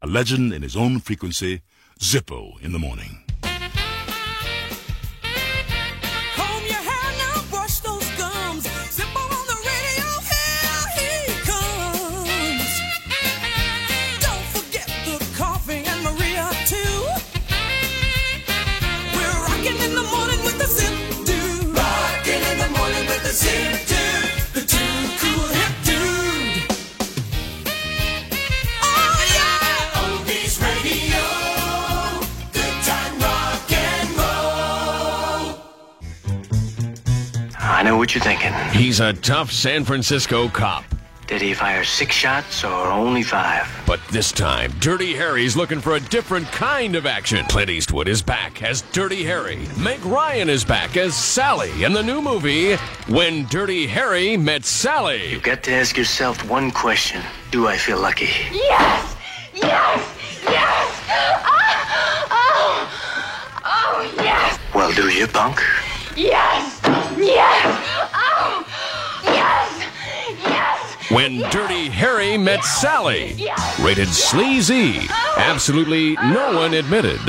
A legend in his own frequency, Zippo in the morning. Comb your hair now, brush those gums. Zippo on the radio, here he comes. Don't forget the coffee and Maria too. We're rocking in the morning with the Zip Dude. Rocking in the morning with the Zip Dude. The too cool hip dude. Oh yeah! Oldies radio. Good time rock and roll. I know what you're thinking. He's a tough San Francisco cop. Did he fire 6 shots or only 5? But this time, Dirty Harry's looking for a different kind of action. Clint Eastwood is back as Dirty Harry. Meg Ryan is back as Sally in the new movie, When Dirty Harry Met Sally. You've got to ask yourself one question. Do I feel lucky? Yes! Yes! Yes! Oh, yes! Well, do you, punk? Yes! Yes! Oh, yes! Yes! When Dirty Harry Met Sally. Rated sleazy. Absolutely no one admitted.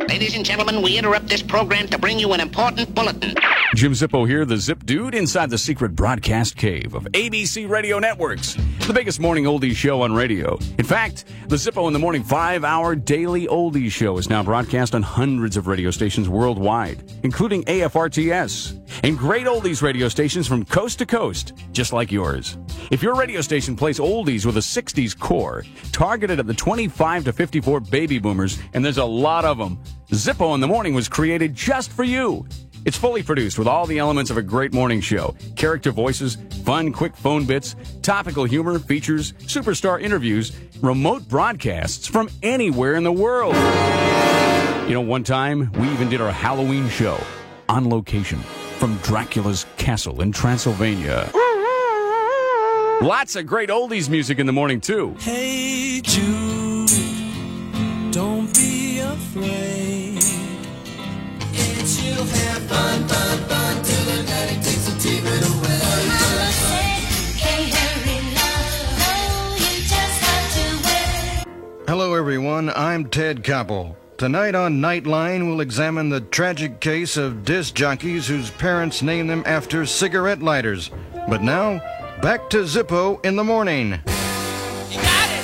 Ladies and gentlemen, we interrupt this program to bring you an important bulletin. Jim Zippo here, the Zip Dude, inside the secret broadcast cave of ABC Radio Networks, the biggest morning oldies show on radio. In fact, the Zippo in the Morning 5-hour daily oldies show is now broadcast on hundreds of radio stations worldwide, including AFRTS, and great oldies radio stations from coast to coast, just like yours. If your radio station plays oldies with a 60s core, targeted at the 25 to 54 baby boomers, and there's a lot of them, Zippo in the Morning was created just for you. It's fully produced with all the elements of a great morning show. Character voices, fun, quick phone bits, topical humor, features, superstar interviews, remote broadcasts from anywhere in the world. You know, one time, we even did our Halloween show on location from Dracula's castle in Transylvania. Lots of great oldies music in the morning, too. Hey Jude, don't be afraid. It's you'll have fun till the night takes the TV away. Hey, Harry, love, no, you just have to wait. Hello, everyone. I'm Ted Koppel. Tonight on Nightline, we'll examine the tragic case of disc jockeys whose parents named them after cigarette lighters. But now, back to Zippo in the morning. You got it.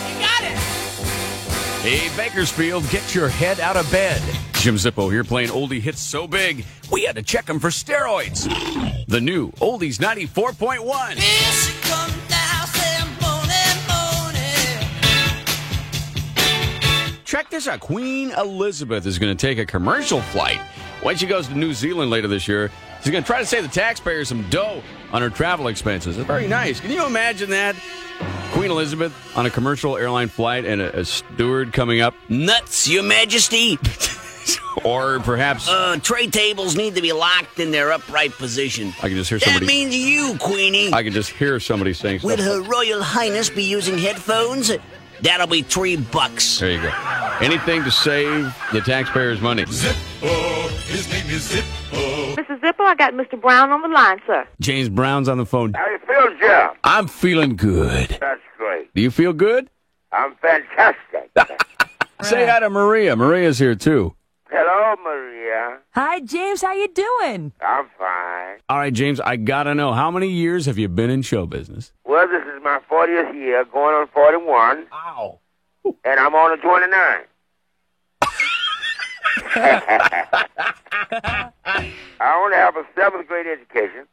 Hey, Bakersfield, get your head out of bed. Jim Zippo here playing oldie hits so big, we had to check them for steroids. The new Oldies 94.1. Here she comes now, saying morning. Check this out. Queen Elizabeth is going to take a commercial flight. When she goes to New Zealand later this year, she's going to try to save the taxpayers some dough on her travel expenses. It's very nice. Can you imagine that? Queen Elizabeth on a commercial airline flight and a steward coming up. Nuts, Your Majesty. Or perhaps... Tray tables need to be locked in their upright position. I can just hear somebody... That means you, Queenie. I can just hear somebody saying stuff. Would Her Royal Highness be using headphones? That'll be $3. There you go. Anything to save the taxpayers' money. Zippo, his name is Zippo. Mrs. Zippo, I got Mr. Brown on the line, sir. James Brown's on the phone. How you feel, Jim? I'm feeling good. That's great. Do you feel good? I'm fantastic. Say hi to Maria. Maria's here, too. Hello, Maria. Hi, James. How you doing? I'm fine. All right, James, I got to know, how many years have you been in show business? Well, this is my 40th year, going on 41. Ow. And I'm on a 29. I only have a 7th grade education.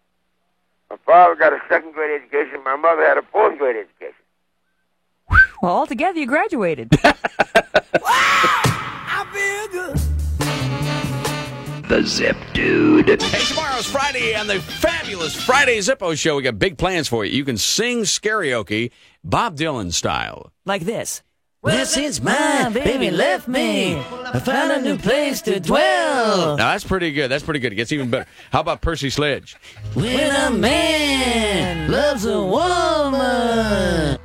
My father got a 2nd grade education. My mother had a 4th grade education. Well, altogether, you graduated. I feel good. The Zip Dude. Hey, tomorrow's Friday on the fabulous Friday Zippo Show. We got big plans for you. You can sing karaoke Bob Dylan style. Like this. Well, since my baby left me, I found a new place to dwell. Now, that's pretty good. That's pretty good. It gets even better. How about Percy Sledge? When a man loves a woman.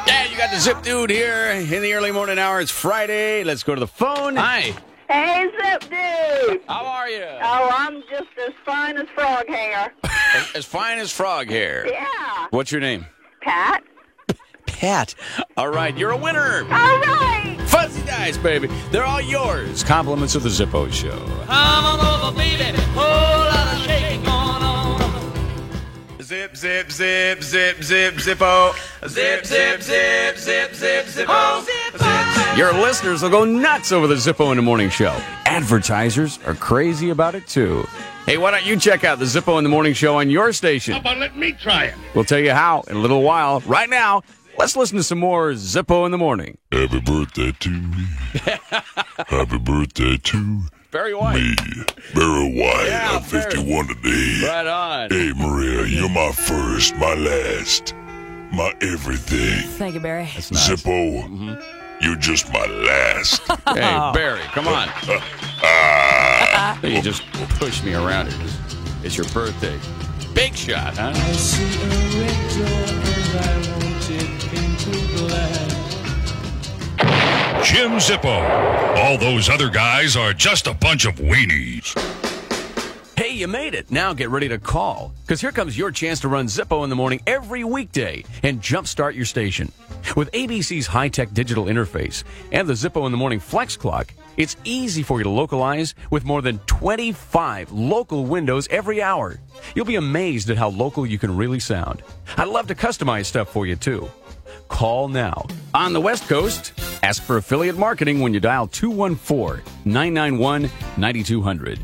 Yeah, you got the Zip Dude here in the early morning hour. It's Friday. Let's go to the phone. Hi. Hey, Zip Dude. How are you? Oh, I'm just as fine as frog hair. As fine as frog hair. Yeah. What's your name? Pat. hat. All right, you're a winner. All right. Fuzzy dice, baby. They're all yours. Compliments of the Zippo Show. Come on over, baby. Whole lot of shaking going on. Zip, zip, zip, zip, zip, Zippo. Zip, zip, zip, zip, zip, Zippo. Your listeners will go nuts over the Zippo in the Morning Show. Advertisers are crazy about it, too. Hey, why don't you check out the Zippo in the Morning Show on your station? How about let me try it? We'll tell you how in a little while. Right now, let's listen to some more Zippo in the Morning. Happy birthday to me. Happy birthday to Barry White. me. Barry White. Yeah, I'm 51 today. Right on. Hey, Maria, you're my first, my last, my everything. Thank you, Barry. That's nice. Zippo, you're just my last. Hey, Barry, come on. You just push me around here. It's your birthday. Big shot, huh? I see a red door and I want it painted black. Jim Zippo. All those other guys are just a bunch of weenies. Hey, you made it. Now get ready to call, because here comes your chance to run Zippo in the morning every weekday and jumpstart your station. With ABC's high-tech digital interface and the Zippo in the Morning Flex Clock, it's easy for you to localize with more than 25 local windows every hour. You'll be amazed at how local you can really sound. I'd love to customize stuff for you, too. Call now. On the West Coast, ask for affiliate marketing when you dial 214-991-9200.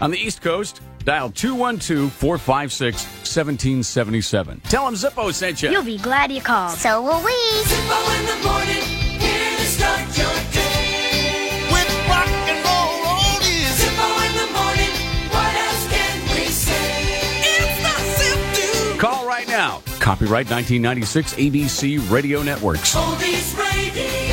On the East Coast, dial 212-456-1777. Tell them Zippo sent you. You'll be glad you called. So will we. Zippo in the morning, here to start your day. With rock and roll oldies. Zippo in the morning, what else can we say? It's the Zip Dude. Call right now. Copyright 1996 ABC Radio Networks. Oldies Radio.